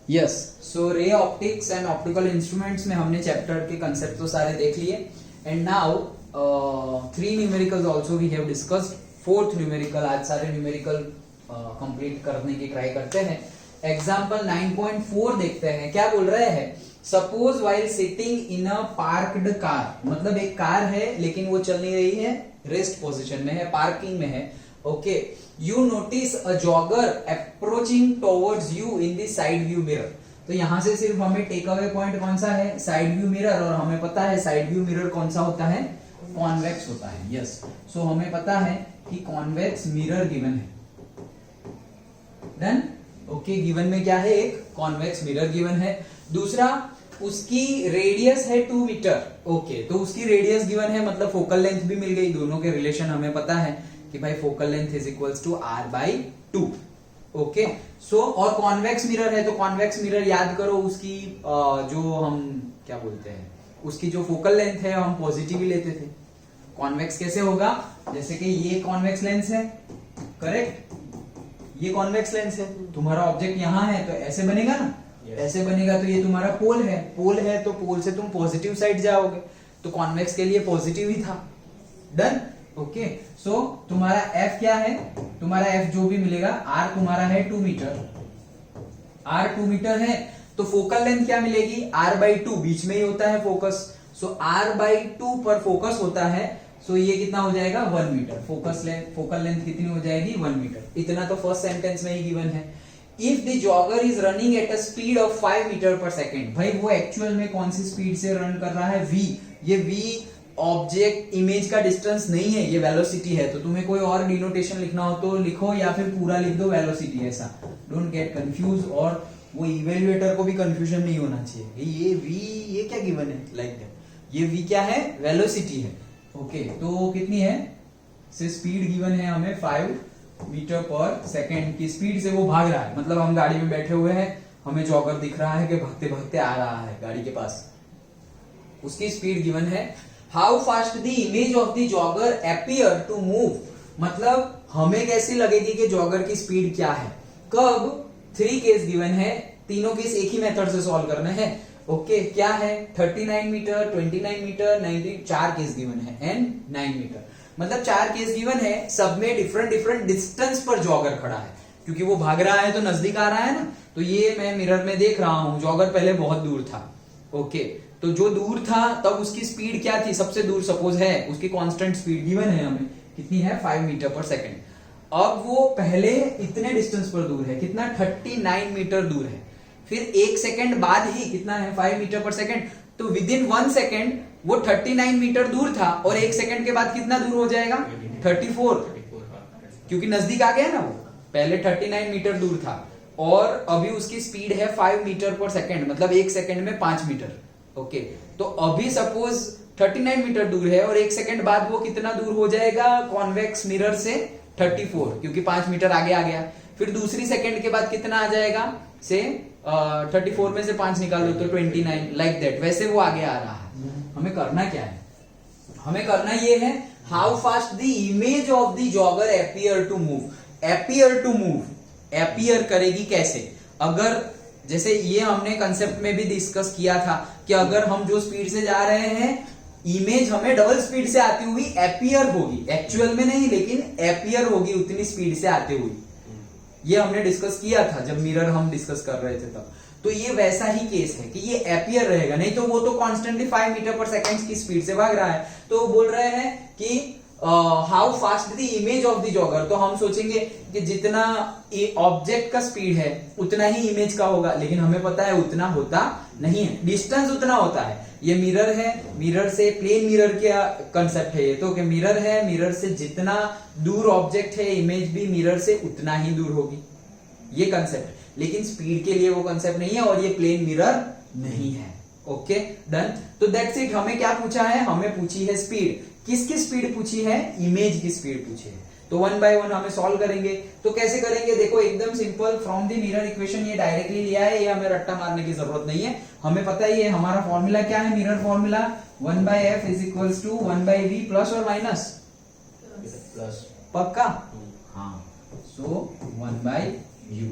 Yes, so ray optics and optical instruments में हमने chapter के कंसेप्ट तो सारे देख लिए and now 3 numericals also we have discussed. 4th numerical, आज सारे न्यूमेरिकल कंप्लीट करने की ट्राई करते हैं। एग्जांपल 9.4 देखते हैं, क्या बोल रहे हैं। Suppose while sitting in a parked car, मतलब एक कार है लेकिन वो चल नहीं रही है, रेस्ट पोजीशन में है, पार्किंग में है। Okay, you notice a jogger approaching towards you in the side view mirror. तो यहां से सिर्फ हमें टेक अवे पॉइंट कौन सा है, साइड व्यू मिरर, और हमें पता है साइड व्यू मिरर कौन सा होता है, कॉन्वेक्स होता है। यस, सो हमें पता है कि कॉन्वेक्स मिरर गिवन है। डन। ओके, गिवन में क्या है, एक कॉन्वेक्स मिरर गिवन है। दूसरा, उसकी रेडियस है 2 मीटर। ओके, तो उसकी रेडियस गिवन है, मतलब फोकल लेंथ भी मिल गई। दोनों के रिलेशन हमें पता है कि भाई focal length is equals to r/2। Okay, so और कॉन्वेक्स मिरर है, तो कॉन्वेक्स मिरर याद करो उसकी जो हम क्या बोलते हैं, उसकी जो फोकल लेंथ है हम पॉजिटिव ही लेते थे। कॉन्वेक्स कैसे होगा, जैसे कि ये कॉन्वेक्स लेंस है, करेक्ट, ये कॉन्वेक्स लेंस है, तुम्हारा ऑब्जेक्ट यहां है तो ऐसे बनेगा ना, ऐसे बनेगा। तो ये तुम्हारा पोल है, पोल है तो पोल से तुम पॉजिटिव साइड जाओगे, तो कॉन्वेक्स के लिए पॉजिटिव ही था। डन। ओके, सो तुम्हारा f क्या है, तुम्हारा f जो भी मिलेगा, r तुम्हारा है 2 मीटर, r 2 मीटर है, तो फोकल लेंथ क्या मिलेगी, r/2, बीच में ही होता है फोकस। सो r/2 पर फोकस होता है, सो ये कितना हो जाएगा, 1 मीटर। फोकल लेंथ कितनी हो जाएगी, 1 मीटर। इतना तो फर्स्ट सेंटेंस में ही गिवन है। If the jogger is running at a speed of 5 meter per second, भाई वो एक्चुअल में कौन सी स्पीड से रन कर रहा है, v। ये v ऑब्जेक्ट इमेज का डिस्टेंस नहीं है, ये वेलोसिटी है। तो तुम्हें कोई और डिनोटेशन लिखना हो तो लिखो, या फिर पूरा लिख दो वेलोसिटी, ऐसा डोंट गेट कंफ्यूज, और वो इवेल्युएटर को भी कंफ्यूजन नहीं होना चाहिए, ये v ये क्या गिवन है, लाइक दैट। ये v क्या है, वेलोसिटी है। ओके, तो कितनी है, से स्पीड गिवन है हमें 5 मीटर पर सेकेंड की स्पीड से वो भाग रहा है। मतलब हम गाड़ी में बैठे हुए हैं, हमें जॉगर दिख रहा है कि भागते भागते आ रहा है गाड़ी के पास, उसकी स्पीड गिवन है। How fast the image of the jogger appear to move, मतलब हमें कैसी लगेगी कि जॉगर की स्पीड क्या है, कब। 3 केस गिवन है, तीनों केस एक ही मेथड से सॉल्व करना है। ओके, क्या है, 39 मीटर, 29 मीटर, 90, 4 केस गिवन है, एंड 9 मीटर, मतलब 4 केस गिवन है। सब में डिफरेंट डिफरेंट डिस्टेंस पर जॉगर खड़ा है, क्योंकि वो भाग रहा है तो नजदीक आ रहा है ना। तो ये मैं मिरर में देख रहा हूं, जॉगर पहले बहुत दूर था। ओके, तो जो दूर था तब उसकी स्पीड क्या थी, सबसे दूर सपोज है, उसकी कांस्टेंट स्पीड गिवन है हमें, कितनी है, 5 मीटर पर सेकेंड। अब वो पहले इतने डिस्टेंस पर दूर है, कितना, 39 मीटर दूर है। फिर 1 सेकेंड बाद ही कितना है, 5 मीटर पर सेकेंड, तो विद इन 1 सेकेंड वो 39 मीटर दूर था, और 1 सेकेंड के बाद कितना दूर हो जाएगा, 34, क्योंकि नजदीक आ गया ना वो, पहले 39 मीटर दूर था, और अभी उसकी स्पीड है 5 मीटर पर सेकेंड, मतलब 1 सेकेंड में 5 मीटर। ओके, तो अभी सपोज 39 मीटर दूर है, और 1 सेकेंड बाद वो कितना दूर हो जाएगा कॉन्वेक्स मिरर से, 34, क्योंकि 5 मीटर आगे आ गया। फिर दूसरी सेकेंड के बाद कितना आ जाएगा, से 34 में से 5 निकालो तो 29, लाइक दैट, वैसे वो आगे आ रहा है। हमें करना क्या है, हमें करना ये है, how fast the image of the jogger appear to move. Appear to move, appear करेगी कैसे, अगर जैसे ये हमने कंसेप्ट में भी डिस्कस किया था कि अगर हम जो स्पीड से जा रहे हैं, इमेज हमें डबल स्पीड से आती हुई अपीयर होगी, एक्चुअल में नहीं लेकिन अपीयर होगी उतनी स्पीड से आते हुई। ये हमने डिस्कस किया था जब मिरर हम डिस्कस कर रहे थे तब। तो ये वैसा ही केस है कि ये अपीयर रहेगा, नहीं तो वो तो कॉन्स्टेंटली 5 मीटर पर सेकेंड की स्पीड से भाग रहा है। तो बोल रहे हैं कि how fast the image of the jogger, तो हम सोचेंगे कि जितना ऑब्जेक्ट का स्पीड है उतना ही इमेज का होगा, लेकिन हमें पता है उतना होता नहीं है, डिस्टेंस उतना होता है। ये मिरर है, मिरर से प्लेन मिरर का कंसेप्ट है ये तो, कि मिरर है, मिरर से जितना दूर ऑब्जेक्ट है, इमेज भी मिरर से उतना ही दूर होगी, ये कंसेप्ट। लेकिन स्पीड के लिए वो कंसेप्ट नहीं है, और ये प्लेन मिरर नहीं है। Okay, done. तो दैट्स इट। हमें क्या पूछा है, हमें पूछी है स्पीड। किसकी स्पीड पूछी है, इमेज की स्पीड पूछी है। तो 1 बाय 1 हमें सॉल्व करेंगे। तो कैसे करेंगे, देखो एकदम simple, from the mirror equation ये डायरेक्टली लिया है, ये हमें रट्टा मारने की जरूरत नहीं है। हमें पता ही है हमारा फॉर्मूला क्या है, mirror formula 1/f is equals to 1/v plus और माइनस प्लस, पक्का, हाँ। सो 1/u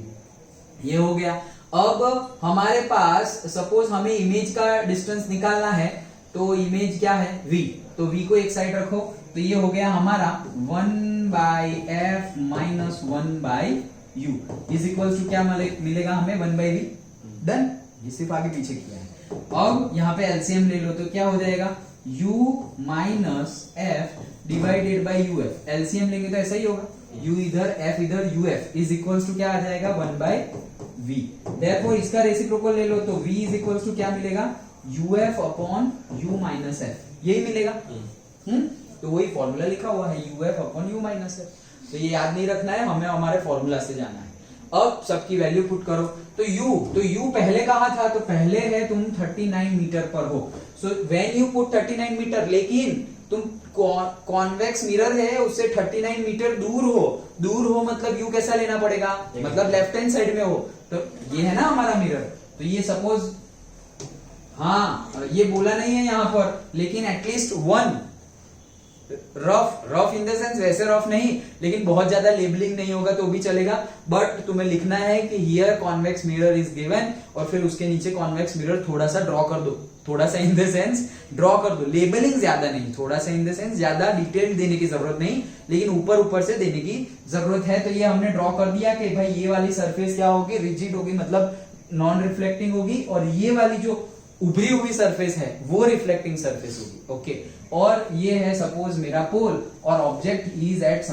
ये हो गया। अब हमारे पास सपोज हमें इमेज का डिस्टेंस निकालना है, तो इमेज क्या है v, तो v को एक साइड रखो, तो ये हो गया हमारा 1/f minus 1/u is equal to क्या मिलेगा हमें 1/v। डन, ये सिर्फ आगे पीछे किया है। अब यहाँ पे एलसीएम ले लो तो क्या हो जाएगा u minus f divided by uf। LCM लेंगे तो ऐसा ही होगा, u इधर f इधर uf इज इक्वल टू क्या आ जाएगा 1/v। देयरफॉर इसका रेसिप्रोकल ले लो तो v इज इक्वल टू क्या मिलेगा uf upon u minus f, यही मिलेगा। तो वही फॉर्मूला लिखा हुआ है uf upon u minus f। तो ये याद नहीं रखना है, हमें हमारे फॉर्मूला से जाना है। अब सबकी वैल्यू पुट करो, तो u पहले कहा था, तो पहले है तुम 39 मीटर पर हो। So when you put 39 meter, लेकिन तुम कॉन्वेक्स मिरर है उससे 39 मीटर दूर हो मतलब u कैसा लेना पड़ेगा, मतलब लेफ्ट हैंड साइड में हो। तो ये है ना हमारा मिरर, तो ये सपोज, हाँ ये बोला नहीं है यहां पर, लेकिन at least 1 rough in the sense, वैसे रफ नहीं, लेकिन बहुत ज्यादा लेबलिंग नहीं होगा तो भी चलेगा, बट तुम्हें लिखना है कि here convex mirror is given, और फिर उसके नीचे कॉन्वेक्स मिरर थोड़ा सा ड्रॉ कर दो, थोड़ा सा इन द सेंस ड्रॉ कर दो, लेबलिंग ज्यादा नहीं, थोड़ा सा इन द सेंस, ज्यादा डिटेल देने की जरूरत नहीं, लेकिन ऊपर से देने की जरूरत है। तो ये हमने ड्रॉ कर दिया कि भाई ये वाली सरफेस क्या होगी, रिजिड होगी, मतलब नॉन रिफ्लेक्टिंग होगी, और ये वाली जो उभरी हुई सरफेस है वो रिफ्लेक्टिंग सरफेस होगी। ओके, और ये है सपोज मेरा पोल, और object is at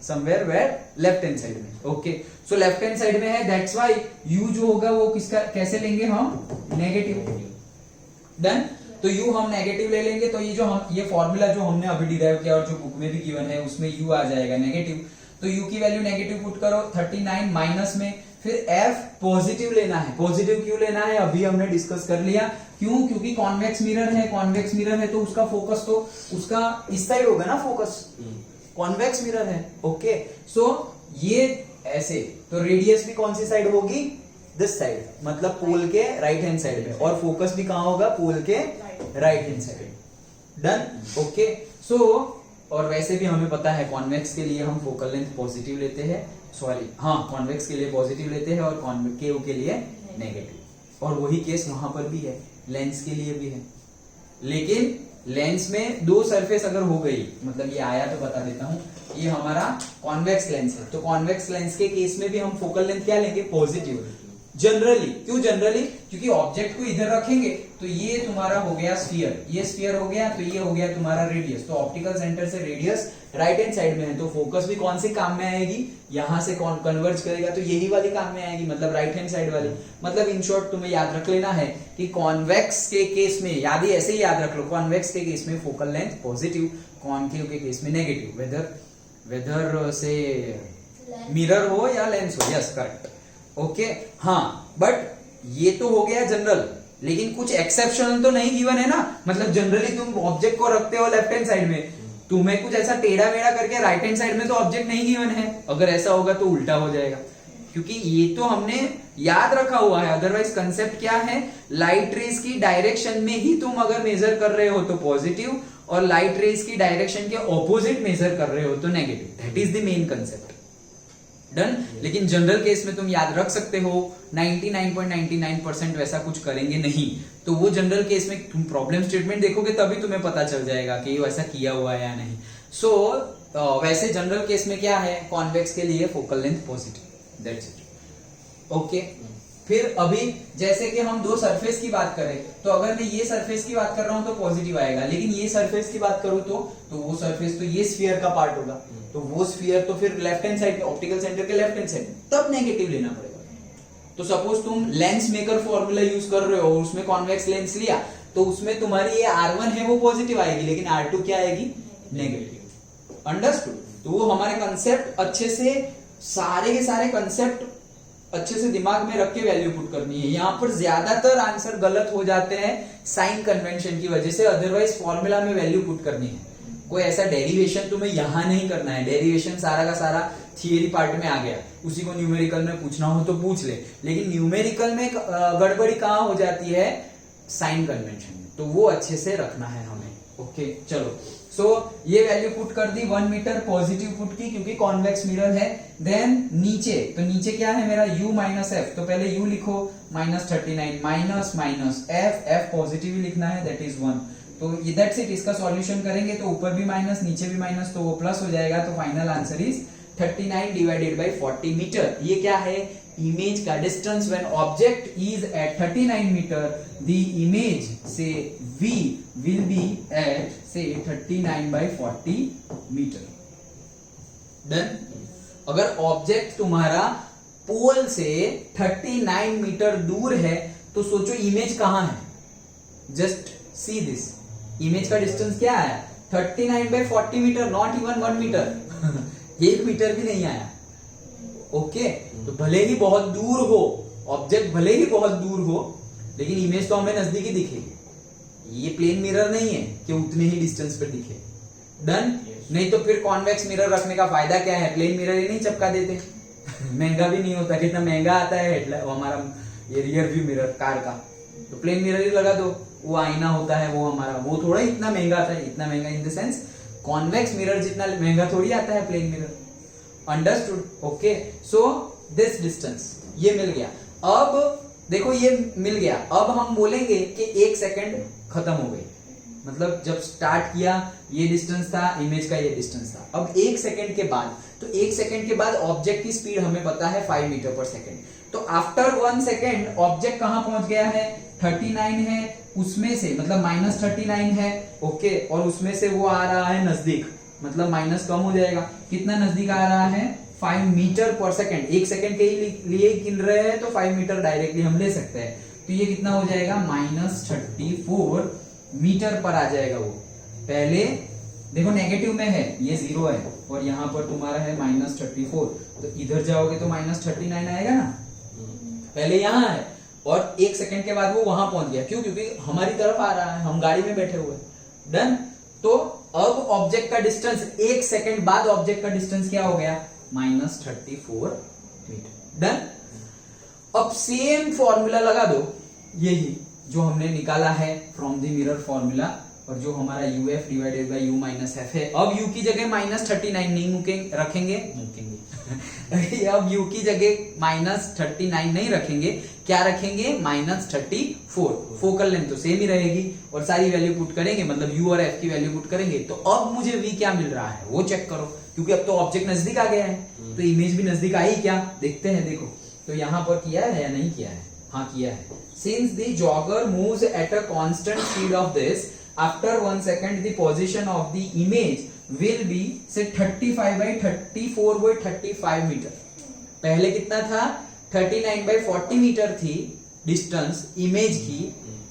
somewhere where left hand side में। Okay, so left hand side में है, दैट्स व्हाई यू जो होगा वो किसका कैसे लेंगे हम, नेगेटिव। डन, तो यू हम नेगेटिव ले लेंगे, तो ये फॉर्मूला जो हमने अभी डिराइव किया और जो बुक में भी गिवन है उसमें यू आ जाएगा नेगेटिव। तो यू की वैल्यू नेगेटिव पुट करो, 39 माइनस में, फिर f पॉजिटिव लेना है। पॉजिटिव क्यों लेना है अभी हमने डिस्कस कर लिया, क्यों, क्योंकि कॉन्वेक्स मिरर है तो उसका फोकस तो उसका इस साइड होगा ना, फोकस कॉन्वेक्स मिरर है। ओके, सो ये ऐसे, तो रेडियस भी कौन सी साइड होगी, दिस साइड, मतलब पोल के राइट हैंड साइड में, और फोकस भी कहां होगा, पोल के right hand side. Done, okay, so और वैसे भी हमें पता है कॉन्वेक्स के लिए हम फोकल लेंथ पॉजिटिव लेते हैं, कॉन्वेक्स के लिए पॉजिटिव लेते हैं और कॉन्केव के लिए नेगेटिव, और वही केस वहां पर भी है, लेंस के लिए भी है। लेकिन लेंस में दो सरफेस अगर हो गई, मतलब ये आया तो बता देता हूं, ये हमारा कॉन्वेक्स लेंस है, तो कॉन्वेक्स लेंस के केस में भी हम फोकल लेंथ क्या लेंगे, पॉजिटिव जनरली। क्यों जनरली, क्योंकि ऑब्जेक्ट को इधर रखेंगे तो ये तुम्हारा हो गया स्फीयर, ये स्फीयर हो गया, तो ये हो गया तुम्हारा रेडियस, तो ऑप्टिकल सेंटर से रेडियस राइट हैंड साइड में है, तो फोकस भी कौन सी काम में आएगी, यहां से कन्वर्ज करेगा तो यही वाली काम में आएगी, मतलब राइट हैंड साइड वाली। मतलब इन शॉर्ट तुम्हें याद रख लेना है कि कॉन्वेक्स के केस में, याद ही ऐसे ही याद रख लो, कॉन्वेक्स के केस में फोकल लेंथ पॉजिटिव, कॉन्केव के केस में नेगेटिव, वेदर से मिरर हो या लेंस हो। Yes, correct. ओके, हाँ, बट ये तो हो गया जनरल, लेकिन कुछ एक्सेप्शनल तो नहीं गिवन है ना, मतलब जनरली तुम ऑब्जेक्ट को रखते हो लेफ्ट हैंड साइड में, तुम्हें कुछ ऐसा टेढ़ा मेढ़ा करके राइट हैंड साइड में तो ऑब्जेक्ट नहीं गिवन है, अगर ऐसा होगा तो उल्टा हो जाएगा, क्योंकि ये तो हमने याद रखा हुआ है। अदरवाइज कंसेप्ट क्या है, लाइट रेज की डायरेक्शन में ही तुम अगर मेजर कर रहे हो तो पॉजिटिव, और लाइट रेज की डायरेक्शन के ऑपोजिट मेजर कर रहे हो तो negative, that is the main concept. Done, लेकिन जनरल केस में तुम याद रख सकते हो, 99.99% वैसा कुछ करेंगे नहीं, तो वो जनरल केस में तुम प्रॉब्लम स्टेटमेंट देखोगे तभी तुम्हें पता चल जाएगा कि वैसा किया हुआ है या नहीं। सो वैसे जनरल केस में क्या है, कॉन्वेक्स के लिए focal length positive, that's it. Okay, फिर अभी जैसे कि हम दो सरफेस की बात करें, तो अगर मैं ये सरफेस की बात कर रहा हूं तो पॉजिटिव आएगा, लेकिन ये सरफेस की बात करूं तो वो सरफेस तो ये स्फीयर का पार्ट होगा, तो वो स्फीयर तो फिर left hand side, optical centre के लेफ्ट हैंड साइड, तब नेगेटिव लेना पड़ेगा। तो सपोज तुम लेंस मेकर फॉर्मूला यूज कर रहे हो, उसमें कॉन्वेक्स लेंस लिया, तो उसमें तुम्हारी ये R1 है वो पॉजिटिव आएगी, लेकिन R2 क्या आएगी, नेगेटिव। अंडरस्टूड? तो वो हमारे कंसेप्ट अच्छे से, सारे के सारे कंसेप्ट अच्छे से दिमाग में रख के वैल्यू पुट करनी है। यहाँ पर ज्यादातर आंसर गलत हो जाते हैं साइन कन्वेंशन की वजह से, अदरवाइज फॉर्मूला में वैल्यू पुट करनी है। कोई ऐसा डेरिवेशन तुम्हें यहां नहीं करना है, डेरिवेशन सारा का सारा थियरी पार्ट में आ गया, उसी को न्यूमेरिकल में पूछना हो तो पूछ ले, लेकिन न्यूमेरिकल में गड़बड़ी कहां हो जाती है, साइन कन्वेंशन में, तो वो अच्छे से रखना है हमें। ओके, चलो, सो ये वैल्यू पुट कर दी 1 मीटर पॉजिटिव पुट की, क्योंकि कॉन्वेक्स मिरर है। देन नीचे, तो नीचे क्या है मेरा u माइनस एफ, तो पहले u लिखो -39 माइनस माइनस एफ पॉजिटिव ही लिखना है, दैट इज 1। तो दैट्स इट। इसका सॉल्यूशन करेंगे तो ऊपर भी माइनस नीचे भी माइनस, तो वो प्लस हो जाएगा। तो final answer is 39 divided by 40 meter. ये क्या है? इमेज का distance when object is at 39 meter, the image say v will be at say 39 by 40 meter. Done. अगर ऑब्जेक्ट तुम्हारा पोल से 39 मीटर दूर है तो सोचो इमेज कहां है। जस्ट सी दिस, इमेज का डिस्टेंस क्या आया? 39 by 40 meter, not even 1 meter. 1 meter भी नहीं आया। ओके तो भले ही बहुत दूर हो ऑब्जेक्ट, भले ही बहुत दूर हो, लेकिन इमेज तो हमें नजदीकी दिखेगी। ये प्लेन मिरर नहीं है कि उतने ही डिस्टेंस पर दिखे। डन। नहीं तो फिर कॉन्वेक्स मिरर रखने का फायदा क्या है? प्लेन मिरर ही नहीं चिपका देते। महंगा भी नहीं होता, कितना महंगा आता है हेडलाइट हमारा ये रियर व्यू मिरर कार का, तो प्लेन मिरर ही लगा दो। वो आईना होता है वो हमारा, वो थोड़ा इतना महंगा आता है, इतना महंगा in the sense convex mirror जितना महंगा थोड़ी आता है plane mirror. Understood? Okay so this distance ये मिल गया। अब देखो ये मिल गया, अब हम बोलेंगे कि 1 सेकंड खत्म हो गई, मतलब जब स्टार्ट किया ये डिस्टेंस था, इमेज का ये डिस्टेंस था। अब 1 सेकंड के बाद, तो 1 सेकंड के बाद ऑब्जेक्ट की स्पीड हमें पता है 5 मीटर पर सेकंड। तो आफ्टर 1 सेकंड ऑब्जेक्ट कहां पहुंच गया है? 39 है, उसमें से मतलब -39 है। ओके और उसमें से वो आ रहा है नजदीक, मतलब माइनस कम हो जाएगा। कितना नजदीक आ रहा है? 5 मीटर पर सेकंड। 1 सेकंड के लिए गिन रहे हैं तो 5 मीटर डायरेक्टली हम ले सकते हैं। तो ये कितना हो जाएगा? -34 मीटर पर आ जाएगा वो। पहले देखो नेगेटिव में है, ये 0 है और यहाँ पर तुम्हारा है -34, तो इधर जाओगे तो -39 आएगा ना। पहले यहाँ है और 1 सेकंड के बाद वो वहां पहुंच गया। क्यों? क्योंकि हमारी तरफ आ रहा है, हम गाड़ी में बैठे हुए। डन। तो अब ऑब्जेक्ट का डिस्टेंस 1 सेकंड बाद ऑब्जेक्ट का डिस्टेंस क्या हो गया? -34 मीटर। डन। अब सेम फॉर्मूला लगा दो, यही जो हमने निकाला है फ्रॉम द मिरर फॉर्मूला, और जो हमारा uf divided by u minus F है। अब u की जगह -39 नहीं रखेंगे अब u की जगह -39 नहीं रखेंगे, क्या रखेंगे? -34। फोकल लेंथ तो सेम ही रहेगी और सारी वैल्यू पुट करेंगे, मतलब u और f की वैल्यू पुट करेंगे। तो अब मुझे v क्या मिल रहा है वो चेक करो, क्योंकि अब तो ऑब्जेक्ट नजदीक आ गया है, तो इमेज भी नजदीक आई क्या? देखते हैं। देखो तो यहां पर किया है या नहीं किया है? हाँ किया है। Since the jogger moves at a constant speed of this, after 1 second the position of the image will be say 35 by 34 by 35 meter. पहले कितना था? 39 by 40 मीटर थी डिस्टेंस इमेज की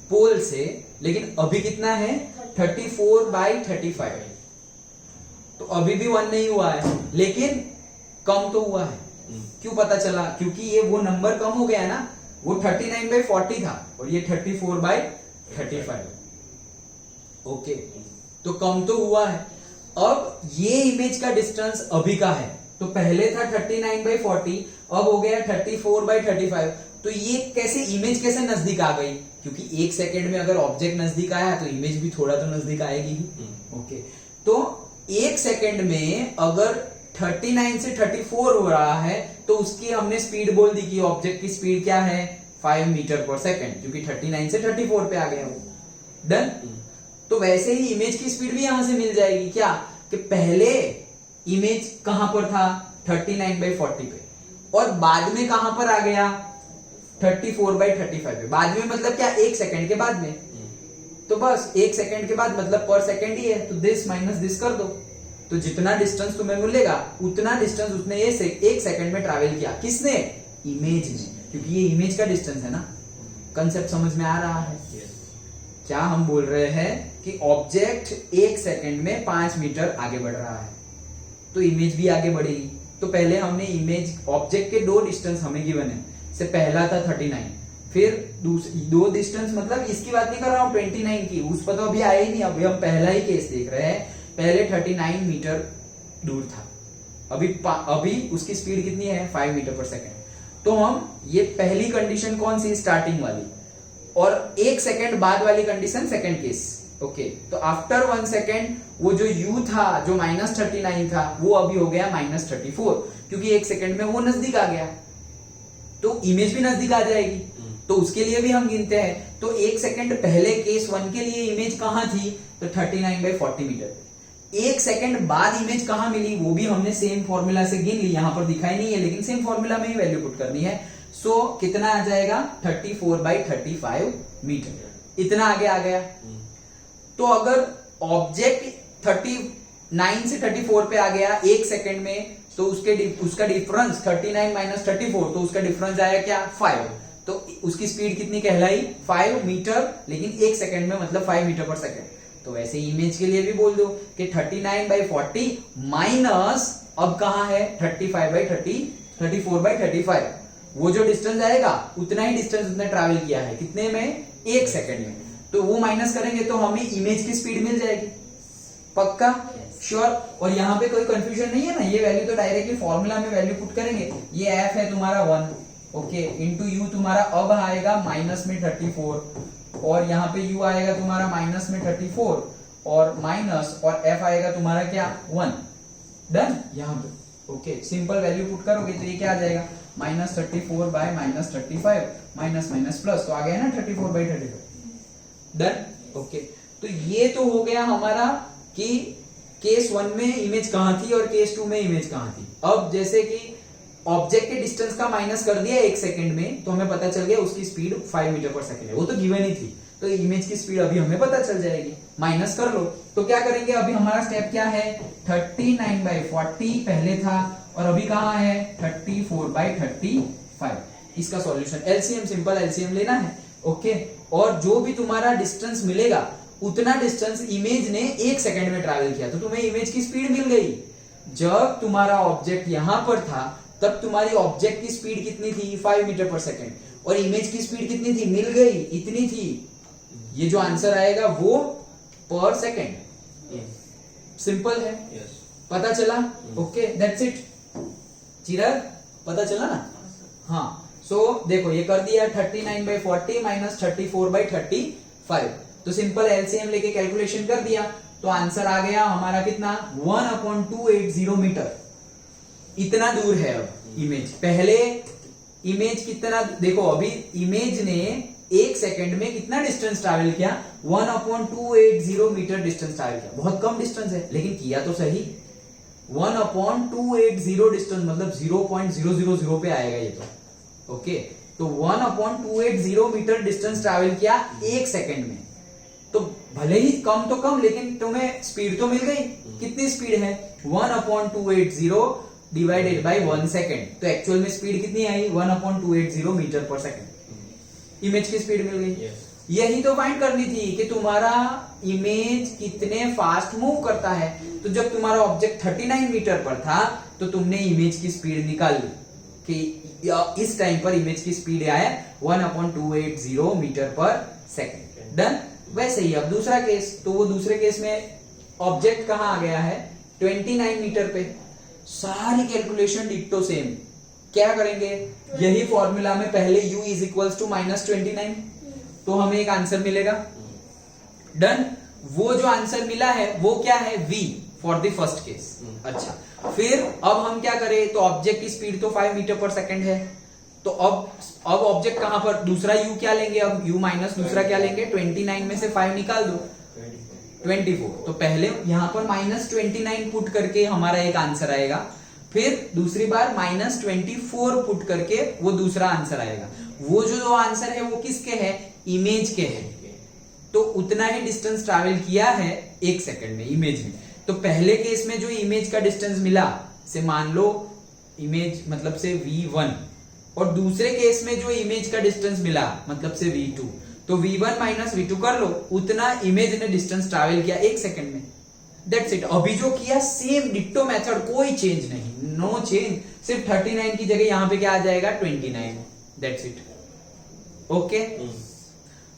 पोल से, लेकिन अभी कितना है? 34 by 35। तो अभी भी 1 नहीं हुआ है, लेकिन कम तो हुआ है। क्यों पता चला? क्योंकि ये वो नंबर कम हो गया ना, वो 39 by 40 था और ये 34 by 35। ओके तो कम तो हुआ है। अब ये इमेज का डिस्टेंस अभी का है, तो पहले था 39 by 40, अब हो गया 34 by 35। तो ये कैसे इमेज कैसे नजदीक आ गई? क्योंकि 1 सेकेंड में अगर ऑब्जेक्ट नजदीक आया तो इमेज भी थोड़ा तो नजदीक आएगी ही। ओके तो 1 सेकेंड में अगर 39 से 34 हो रहा है तो उसकी हमने स्पीड बोल दी कि ऑब्जेक्ट की स्पीड क्या है? 5 मीटर पर सेकेंड, क्योंकि 39 से 34 पे आ गया वो। डन। तो वैसे ही इमेज की स्पीड भी यहां से मिल जाएगी। क्या कि पहले इमेज कहां पर था? 39 by 40 पे, और बाद में कहां पर आ गया? 34 by 35 पे। बाद में मतलब क्या? 1 सेकेंड के बाद में। तो बस 1 सेकेंड के बाद मतलब पर सेकेंड ही है, तो दिस माइनस दिस कर दो, तो जितना डिस्टेंस तुम्हें मिलेगा उतना डिस्टेंस उसने ये 1 सेकेंड में ट्रैवल किया। किसने? इमेज ने, क्योंकि ये इमेज का डिस्टेंस है ना। कंसेप्ट समझ में आ रहा है? क्या हम बोल रहे हैं कि ऑब्जेक्ट 1 सेकेंड में 5 मीटर आगे बढ़ रहा है, तो इमेज भी आगे बढ़ेगी। तो पहले हमने इमेज ऑब्जेक्ट के 2 डिस्टेंस हमें गिवन है, से पहला था 39, फिर दो डिस्टेंस, मतलब इसकी बात नहीं कर रहा हूं 29 की, उस पर तो अभी आया ही नहीं। अभी हम पहला ही केस देख रहे हैं। पहले 39 मीटर दूर था, अभी उसकी स्पीड कितनी है? 5 मीटर पर सेकेंड। तो हम ये पहली कंडीशन कौन सी? स्टार्टिंग वाली, और 1 सेकेंड बाद वाली कंडीशन सेकेंड केस। ओके तो आफ्टर 1 सेकेंड वो जो u था जो -39 था वो अभी हो गया -34, क्योंकि 1 सेकेंड में वो नजदीक आ गया, तो इमेज भी नजदीक आ जाएगी, तो उसके लिए भी हम गिनते हैं। तो 1 सेकेंड पहले केस 1 के लिए इमेज कहां थी, तो 39/40 मीटर। 1 सेकेंड बाद इमेज कहां मिली वो भी हमने सेम फॉर्मूला से गिन ली, यहां पर दिखाई नहीं है लेकिन सेम फॉर्मूला में ही वैल्यू पुट करनी है। सो कितना आ जाएगा 34/35 मीटर, इतना आगे आ गया। तो अगर ऑब्जेक्ट 39 से 34 पे आ गया 1 सेकेंड में, तो उसका डिफरेंस 39 - 34, तो उसका डिफरेंस आया क्या 5, तो उसकी स्पीड कितनी कहलाई 5 मीटर, लेकिन 1 सेकेंड में मतलब 5 मीटर पर सेकेंड। तो वैसे इमेज के लिए भी बोल दो कि 39/40 माइनस अब कहां है 34/35, वो जो डिस्टेंस आएगा उतना ही डिस्टेंस उसने ट्रैवल किया है, कितने में 1 सेकेंड में, तो वो माइनस करेंगे तो हमें इमेज की स्पीड मिल जाएगी, पक्का श्योर। और यहाँ पे कोई कंफ्यूजन नहीं है ना, ये वैल्यू तो डायरेक्टली फॉर्मूला में वैल्यू पुट करेंगे। ये f है तुम्हारा 1, ओके, इंटू यू तुम्हारा अब आएगा माइनस में 34, और यहाँ पे u आएगा तुम्हारा माइनस में 34 और माइनस, और f आएगा तुम्हारा क्या 1, डन। यहाँ पे ओके सिंपल वैल्यू पुट करोगे तो ये क्या आ जाएगा -34/-35 माइनस माइनस प्लस, तो आ गया ना 34/35, डन। ओके तो ये तो हो गया हमारा कि केस 1 में इमेज कहां थी और केस 2 में इमेज कहां थी। अब जैसे कि ऑब्जेक्ट के डिस्टेंस का माइनस कर दिया 1 सेकंड में, तो हमें पता चल गया उसकी स्पीड 5 मीटर पर सेकंड है, वो तो गिवन ही थी, तो इमेज की स्पीड अभी हमें पता चल जाएगी, माइनस कर लो। तो क्या करेंगे, अभी हमारा स्टेप क्या है 39/40 पहले था और अभी कहां है 34/35, इसका सॉल्यूशन एलसीएम, सिंपल एलसीएम लेना है, ओके। और जो भी तुम्हारा डिस्टेंस मिलेगा उतना डिस्टेंस इमेज ने 1 सेकंड में ट्रैवल किया, तो तुम्हें इमेज की स्पीड मिल गई। जब तुम्हारा ऑब्जेक्ट यहां पर था तब तुम्हारी ऑब्जेक्ट की स्पीड कितनी थी 5 मीटर पर सेकंड, और इमेज की स्पीड कितनी थी, मिल गई, इतनी थी। ये जो आंसर आएगा वो पर सेकंड, सिंपल है, पता चला, ओके दैट्स इट। चिराग पता चला ना, हाँ। सो देखो ये कर दिया 39/40 माइनस 34/35, तो सिंपल एलसीएम लेके कैलकुलेशन कर दिया, तो आंसर आ गया हमारा कितना 1/280 मीटर। इतना दूर है अब इमेज, पहले इमेज कितना, देखो अभी इमेज ने 1 सेकंड में कितना डिस्टेंस ट्रैवल किया 1/280 मीटर डिस्टेंस ट्रैवल किया, बहुत कम डिस्टेंस है लेकिन किया तो सही। 1/280 डिस्टेंस मतलब 0.000 पे आएगा ये तो, ओके। तो 1/280 मीटर डिस्टेंस ट्रैवल किया 1 सेकंड में, तो भले ही कम तो कम लेकिन तुम्हें स्पीड तो मिल गई। कितनी स्पीड है 1/280 डिवाइडेड बाय 1 सेकंड, तो एक्चुअल में स्पीड कितनी आई 1/280 मीटर पर सेकंड, इमेज की स्पीड मिल गई। यही तो फाइंड करनी थी कि तुम्हारा इमेज कितने फास्ट मूव करता है। तो जब तुम्हारा ऑब्जेक्ट 39 मीटर पर था तो तुमने इमेज की स्पीड निकाल ली कि इस टाइम पर इमेज की स्पीड आया 1/280 मीटर पर सेकंड, डन। वैसे ही अब दूसरा केस, तो वो दूसरे केस में ऑब्जेक्ट कहां आ गया है 29 मीटर पे, सारी कैलकुलेशन डिक्टो सेम। क्या करेंगे, यही फॉर्मूला में पहले u इज इक्वल्स टू -29, तो हमें एक आंसर मिलेगा, डन। वो जो आंसर मिला है वो क्या है v for the first case. अच्छा फिर अब हम क्या करें, तो ऑब्जेक्ट की स्पीड तो 5 मीटर पर सेकंड है, तो अब ऑब्जेक्ट कहां पर, दूसरा u क्या लेंगे, अब u माइनस दूसरा क्या लेंगे 29 में से 5 निकाल दो 24, तो पहले यहां पर -29 पुट करके हमारा एक आंसर आएगा, फिर दूसरी बार -24 पुट करके वो दूसरा आंसर आएगा। वो जो दो आंसर है वो किसके है, इमेज के है, तो उतना ही डिस्टेंस ट्रैवल किया है 1 सेकंड में इमेज में। तो पहले केस में जो इमेज का डिस्टेंस मिला से मान लो इमेज मतलब से v1, और दूसरे केस में जो इमेज का डिस्टेंस मिला मतलब से v2, तो v1 माइनस v2 कर लो, उतना इमेज ने डिस्टेंस ट्रैवल किया 1 सेकंड में, दैट्स इट। अभी जो किया सेम डिक्टो मेथड, कोई चेंज नहीं, नो चेंज, सिर्फ 39 की जगह यहां पे क्या आ जाएगा 29, दैट्स इट, ओके।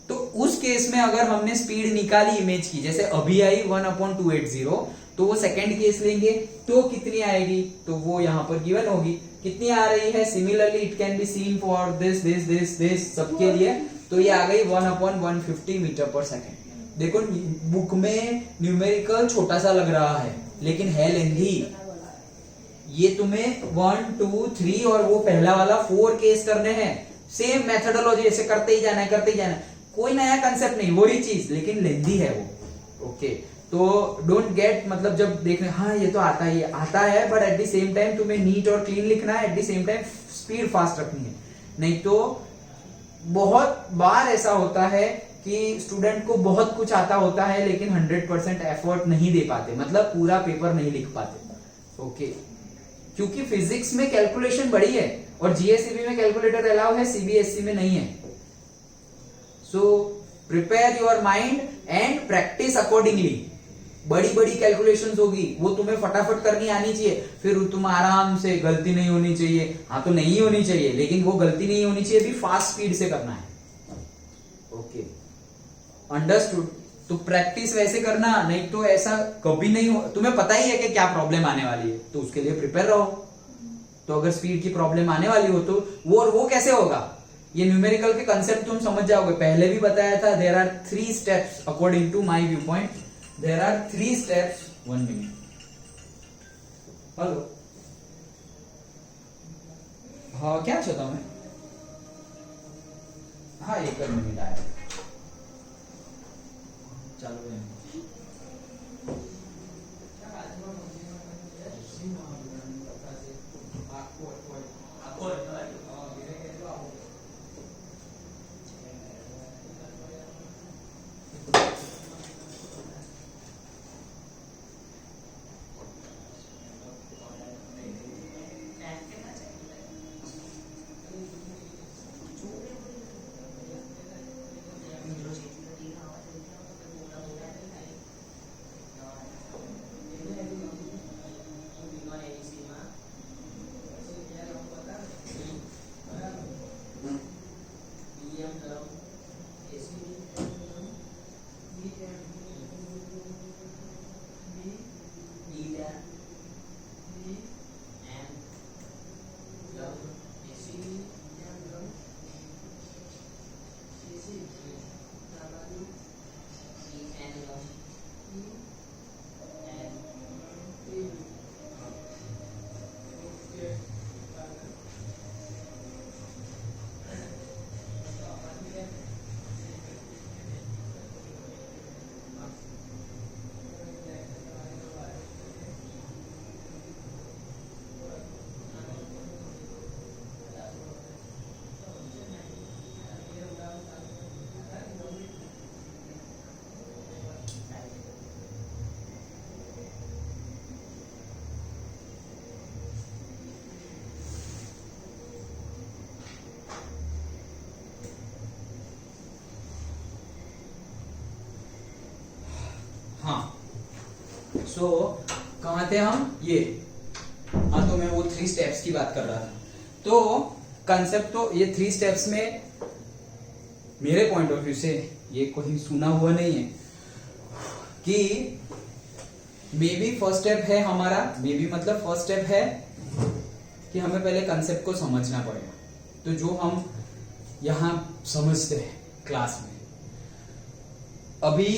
तो उस केस में अगर हमने स्पीड निकाली इमेज की, जैसे अभी आई 1/280, तो वो सेकंड केस लेंगे तो कितनी आएगी, तो वो यहां पर गिवन होगी, कितनी आ रही है। Similarly it can be seen for this this this this सबके लिए, तो ये आ गई 1/150 मीटर पर सेकंड, देखो बुक में न्यूमेरिकल छोटा सा लग रहा है लेकिन है लेंथी। ये तुम्हें 1 2 3 और वो पहला वाला 4 केस करने हैं, सेम मेथोडोलॉजी, ऐसे करते ही जाना है करते ही जाना है, कोई नया कंसेप्ट नहीं, वही चीज लेकिन लेंथी है वो। ओके, तो डोंट गेट, मतलब जब देखने हाँ ये तो आता है but at the same time तुम्हें नीट और क्लीन लिखना है, at the same time speed fast रखनी है। नहीं तो बहुत बार ऐसा होता है कि स्टूडेंट को बहुत कुछ आता होता है लेकिन 100% एफर्ट नहीं दे पाते, मतलब पूरा पेपर नहीं लिख पाते। ओके, क्योंकि फिजिक्स में कैलकुलेशन बड़ी है और जीएसईबी में कैलकुलेटर अलाउ है, सीबीएसई में नहीं है। So prepare your mind and practice accordingly. बड़ी बड़ी कैलकुलेशंस होगी वो तुम्हें फटाफट करनी आनी चाहिए, फिर तुम आराम से, गलती नहीं होनी चाहिए, हाँ तो नहीं होनी चाहिए लेकिन वो गलती नहीं होनी चाहिए भी, फास्ट स्पीड से करना है। Okay, understood. तो प्रैक्टिस वैसे करना, नहीं तो ऐसा कभी नहीं हो। तुम्हें पता ही है कि क्या प्रॉब्लम आने वाली है तो उसके लिए प्रिपेयर रहो। तो अगर स्पीड की प्रॉब्लम आने वाली हो तो वो कैसे होगा, ये न्यूमेरिकल के कंसेप्ट तुम समझ जाओगे। पहले भी बताया था, there are 3 steps according to my view point, there are 3 steps. 1 minute, hello, हाँ क्या चाहता हूं मैं, हाँ 1 मिनट आया, चालू है। सो कहाँ थे हम, ये, हाँ तो मैं वो 3 स्टेप्स की बात कर रहा था। तो कंसेप्ट तो ये 3 स्टेप्स में मेरे पॉइंट ऑफ व्यू से ये कोई सुना हुआ नहीं है कि मे बी फर्स्ट स्टेप है हमारा, मे बी मतलब फर्स्ट स्टेप है कि हमें पहले कंसेप्ट को समझना पड़ेगा। तो जो हम यहां समझते हैं क्लास में, अभी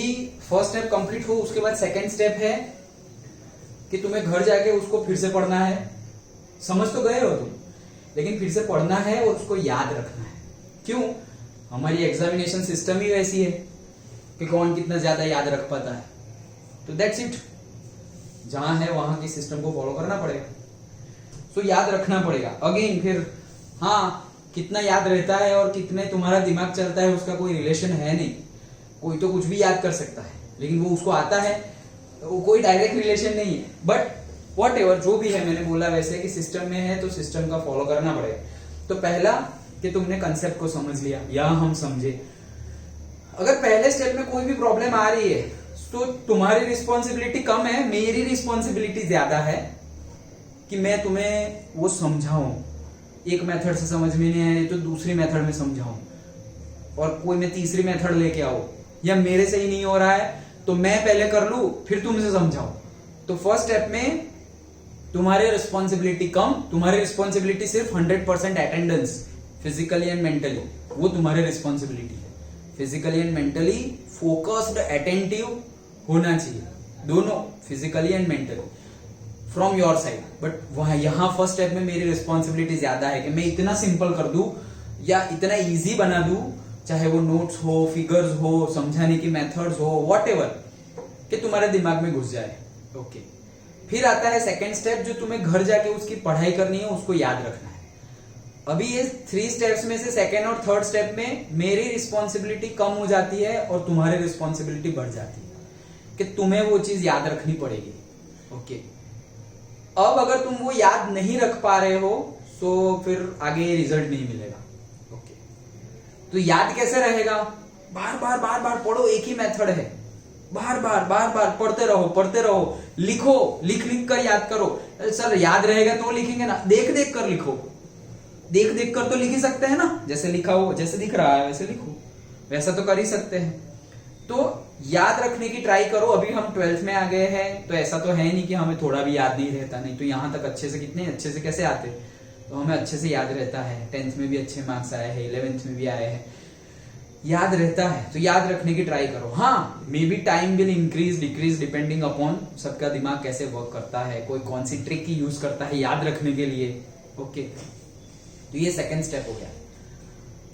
फर्स्ट स्टेप कंप्लीट हो उसके बाद सेकंड स्टेप है कि तुम्हें घर जाके उसको फिर से पढ़ना है। समझ तो गए हो तुम, लेकिन फिर से पढ़ना है और उसको याद रखना है। क्यों? हमारी एग्जामिनेशन सिस्टम ही वैसी है कि कौन कितना ज्यादा याद रख पाता है। तो दैट्स इट, जहां है वहां की सिस्टम को फॉलो करना पड़ेगा। सो याद रखना पड़ेगा। अगेन फिर हाँ, कितना याद रहता है और कितने तुम्हारा दिमाग चलता है उसका कोई रिलेशन है नहीं। कोई तो कुछ भी याद कर सकता है लेकिन वो उसको आता है, वो कोई डायरेक्ट रिलेशन नहीं है। बट वॉट एवर, जो भी है, मैंने बोला वैसे कि सिस्टम में है तो सिस्टम का फॉलो करना पड़ेगा। तो पहला कि तुमने कंसेप्ट को समझ लिया या हम समझे। अगर पहले स्टेप में कोई भी प्रॉब्लम आ रही है तो तुम्हारी रिस्पॉन्सिबिलिटी कम है, मेरी रिस्पॉन्सिबिलिटी ज्यादा है कि मैं तुम्हें वो समझाऊं। एक मेथड से समझ में नहीं आए तो दूसरी मेथड में समझाऊं, और कोई मैं तीसरी मेथड लेके आओ, या मेरे से ही नहीं हो रहा है तो मैं पहले कर लूं फिर तुमसे समझाओ। तो फर्स्ट स्टेप में तुम्हारी रिस्पॉन्सिबिलिटी कम, तुम्हारी रिस्पॉन्सिबिलिटी सिर्फ 100% अटेंडेंस, फिजिकली एंड मेंटली, वो तुम्हारी रिस्पॉन्सिबिलिटी है। Physically and mentally focused attentive होना चाहिए, दोनों physically and mentally from your side. But वहां यहाँ फर्स्ट स्टेप में मेरी रिस्पॉन्सिबिलिटी ज्यादा है कि मैं इतना सिंपल कर दूं या इतना इजी बना दूं, चाहे वो नोट्स हो, फिगर्स हो, समझाने की मेथड्स हो, व्हाटएवर, कि तुम्हारे दिमाग में घुस जाए। ओके, फिर आता है सेकेंड स्टेप, जो तुम्हें घर जाके उसकी पढ़ाई करनी है, उसको याद रखना है। अभी ये 3 स्टेप्स में से सेकेंड और थर्ड स्टेप में मेरी रिस्पॉन्सिबिलिटी कम हो जाती है और तुम्हारी रिस्पॉन्सिबिलिटी बढ़ जाती है कि तुम्हें वो चीज याद रखनी पड़ेगी। ओके, अब अगर तुम वो याद नहीं रख पा रहे हो तो फिर आगे रिजल्ट नहीं मिलेगा। ओके, तो याद कैसे रहेगा? बार बार पढ़ो, एक ही मेथड है, बार बार पढ़ते रहो, लिखो, लिख कर याद करो। सर याद रहेगा तो लिखेंगे ना, देख कर लिखो, देख कर तो लिख ही सकते हैं ना, जैसे लिखा हो, जैसे दिख रहा है वैसे लिखो, वैसा तो कर ही सकते हैं। तो याद रखने की ट्राई करो। अभी हम 12th में आ गए हैं तो ऐसा तो है नहीं कि हमें थोड़ा भी याद नहीं रहता, नहीं तो यहाँ तक अच्छे से, कितने अच्छे से कैसे आते, तो हमें अच्छे से याद रहता है। 10th में भी अच्छे मार्क्स आए हैं, 11th में भी आए हैं, याद रहता है। तो याद रखने की ट्राई करो। हाँ, may be time will increase decrease depending upon सबका दिमाग कैसे वर्क करता है, कोई कौन सी ट्रिक की यूज करता है याद रखने के लिए। ओके, तो ये सेकंड स्टेप हो गया।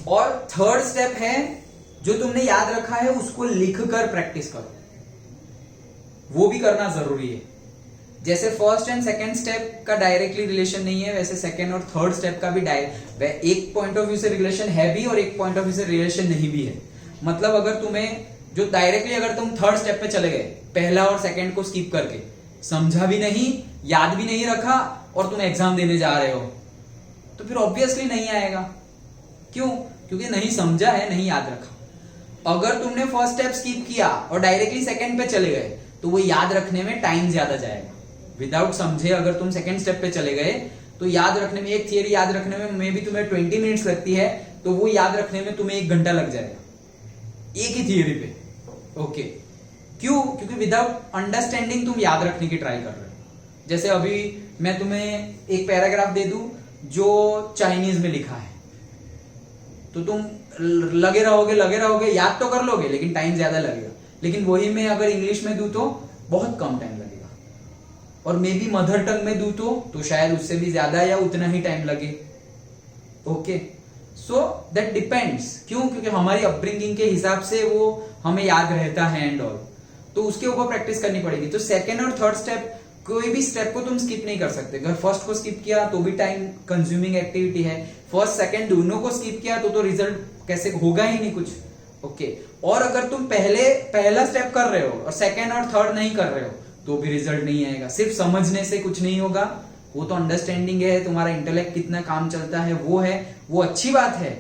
और थर्ड स्टेप है, जो तुमने याद रखा है उसको लिख कर प्रैक्टिस करो, वो भी करना जरूरी है। जैसे फर्स्ट एंड सेकंड स्टेप का डायरेक्टली रिलेशन नहीं है, वैसे सेकंड और थर्ड स्टेप का भी एक पॉइंट ऑफ व्यू से रिलेशन है भी और एक पॉइंट ऑफ व्यू से रिलेशन नहीं भी है। मतलब अगर तुम्हें जो डायरेक्टली, अगर तुम थर्ड स्टेप पे चले गए, पहला और सेकंड को स्किप करके, समझा भी नहीं, याद भी नहीं रखा और तुम एग्जाम देने जा रहे हो, तो फिर ऑब्वियसली नहीं आएगा। क्यों? क्योंकि नहीं समझा है, नहीं याद रखा। अगर तुमने फर्स्ट स्टेप स्किप किया और डायरेक्टली सेकंड पे चले गए तो वो याद रखने में टाइम ज्यादा जाएगा। विदाउट समझे अगर तुम सेकंड स्टेप पे चले गए तो याद रखने में, एक थियरी याद रखने में मे बी तुम्हें 20 मिनट्स लगती है, तो वो याद रखने में तुम्हें 1 घंटा लग जाएगा एक ही थियरी पे। ओके, क्यों? क्योंकि विदाउट अंडरस्टैंडिंग तुम याद रखने की ट्राई कर रहे हो। जैसे अभी मैं तुम्हें एक पैराग्राफ दे दूं जो चाइनीज में लिखा है, तो तुम लगे रहोगे, याद तो कर लोगे लेकिन टाइम ज्यादा लगेगा। लेकिन वही मैं अगर इंग्लिश में दूं तो बहुत कम टाइम लगेगा, और मे बी मदर टंग में दूं तो शायद उससे भी ज्यादा या उतना ही टाइम लगे। Okay, so that depends. क्यों? क्योंकि हमारी अपब्रिंगिंग के हिसाब से वो हमें याद रहता है एंड ऑल, तो उसके ऊपर प्रैक्टिस करनी पड़ेगी। तो सेकेंड और थर्ड स्टेप, कोई भी स्टेप को तुम स्किप नहीं कर सकते। अगर फर्स्ट को स्किप किया तो भी टाइम कंज्यूमिंग एक्टिविटी है, फर्स्ट सेकंड दोनों को स्किप किया तो रिजल्ट कैसे होगा ही नहीं कुछ। ओके, और अगर तुम पहला स्टेप कर रहे हो और सेकंड और थर्ड नहीं कर रहे हो तो भी रिजल्ट नहीं आएगा। सिर्फ समझने से कुछ नहीं होगा, वो तो अंडरस्टैंडिंग है, तुम्हारा इंटेलेक्ट कितना काम चलता है वो है, वो अच्छी बात है,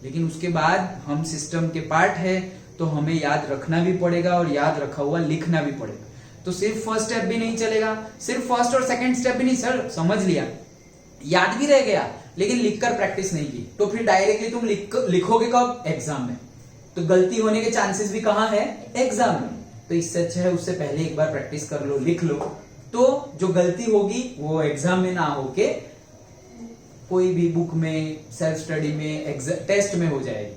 लेकिन उसके बाद हम सिस्टम के पार्ट है, तो हमें याद रखना भी पड़ेगा और याद रखा हुआ लिखना भी पड़ेगा। तो सिर्फ फर्स्ट स्टेप भी नहीं चलेगा, सिर्फ फर्स्ट और सेकंड स्टेप भी नहीं, सर समझ लिया, याद भी रह गया, लेकिन लिखकर प्रैक्टिस नहीं की, तो फिर डायरेक्टली तुम लिखोगे कब? एग्जाम में। तो गलती होने के चांसेस भी कहां है? एग्जाम में। तो इससे अच्छा है उससे पहले एक बार प्रैक्टिस कर लो, लिख लो, तो जो गलती होगी वो एग्जाम में ना होके कोई भी बुक में, सेल्फ स्टडी में, टेस्ट में हो जाएगी।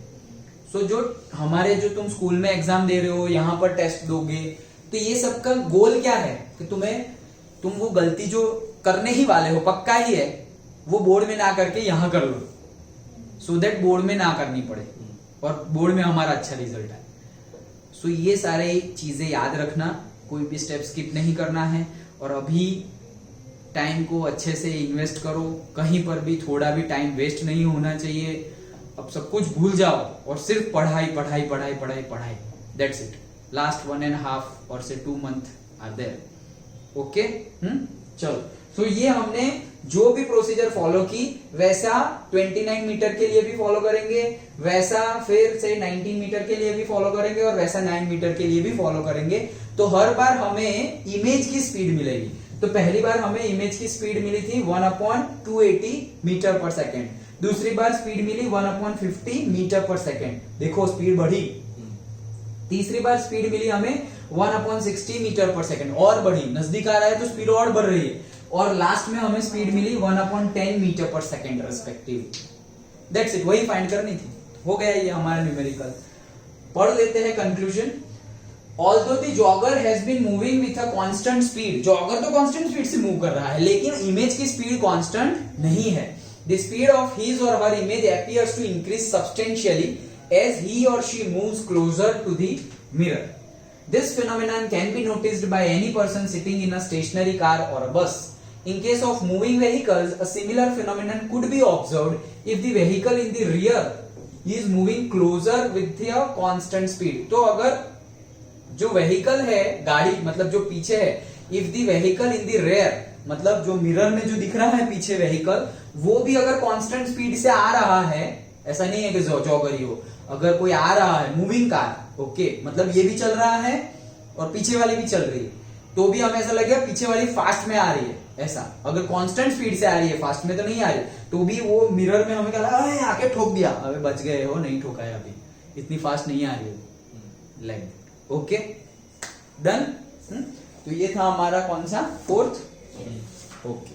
सो जो तुम स्कूल में एग्जाम दे रहे हो, यहां पर टेस्ट दोगे, तो ये सबका गोल क्या है कि तुम वो गलती जो करने ही वाले हो, पक्का ही है, वो बोर्ड में ना करके यहां कर लो, सो दैट बोर्ड में ना करनी पड़े और बोर्ड में हमारा अच्छा रिजल्ट है। सो ये सारे चीजें याद रखना, कोई भी स्टेप स्किप नहीं करना है, और अभी टाइम को अच्छे से इन्वेस्ट करो, कहीं पर भी थोड़ा भी टाइम वेस्ट नहीं होना चाहिए। अब सब कुछ भूल जाओ और सिर्फ पढ़ाई पढ़ाई पढ़ाई पढ़ाई पढ़ाई, दैट्स इट। लास्ट 1.5 और से 2 मंथ आर देयर। ओके, चलो। सो ये हमने जो भी प्रोसीजर फॉलो की वैसा 29 मीटर के लिए भी फॉलो करेंगे, वैसा फिर से 19 मीटर के लिए भी फॉलो करेंगे, और वैसा 9 मीटर के लिए भी फॉलो करेंगे। तो हर बार हमें इमेज की स्पीड मिलेगी। तो पहली बार हमें इमेज की स्पीड मिली थी 1/280 मीटर पर सेकेंड, दूसरी बार स्पीड मिली 1/50 मीटर पर सेकेंड, देखो स्पीड बढ़ी। तीसरी बार स्पीड मिली हमें 1/60 मीटर पर सेकेंड, और बढ़ी, नजदीक आ रहा है तो स्पीड और बढ़ रही है, और लास्ट में हमें speed milli 1/10 metre per second respective. That's it, वही फाइंड करनी थी, हो गया ये हमारा न्यूमेरिकल। पढ़ लेते हैं conclusion. Although the jogger has been moving with a constant speed, jogger तो कांस्टेंट स्पीड से मूव कर रहा है, लेकिन इमेज की स्पीड कांस्टेंट नहीं है। The speed of his or her image appears to increase substantially as he or she moves closer to the mirror. This phenomenon can be noticed by any person sitting in a stationary car or a bus. In case of moving vehicles, a similar phenomenon could be observed if the vehicle in the rear is moving closer with a constant speed. तो अगर जो vehicle है, गाड़ी मतलब जो पीछे है, if the vehicle in the rear मतलब जो मिरर में जो दिख रहा है पीछे व्हीकल, वो भी अगर कांस्टेंट स्पीड से आ रहा है, ऐसा नहीं है कि जॉगर ही हो, अगर कोई आ रहा है मूविंग कार, ओके, मतलब ये भी चल रहा है और पीछे वाली भी चल रही है, तो भी हमें ऐसा लगेगा पीछे वाली फास्ट में आ रही है। ऐसा अगर कांस्टेंट स्पीड से आ रही है, फास्ट में तो नहीं आ रही, तो भी वो मिरर में हमें क्या लगा, अरे आके ठोक दिया, अबे बच गए हो, नहीं ठोका है, अभी इतनी फास्ट नहीं आ रही है, लाइक ओके डन। तो ये था हमारा कौन सा, फोर्थ, ओके।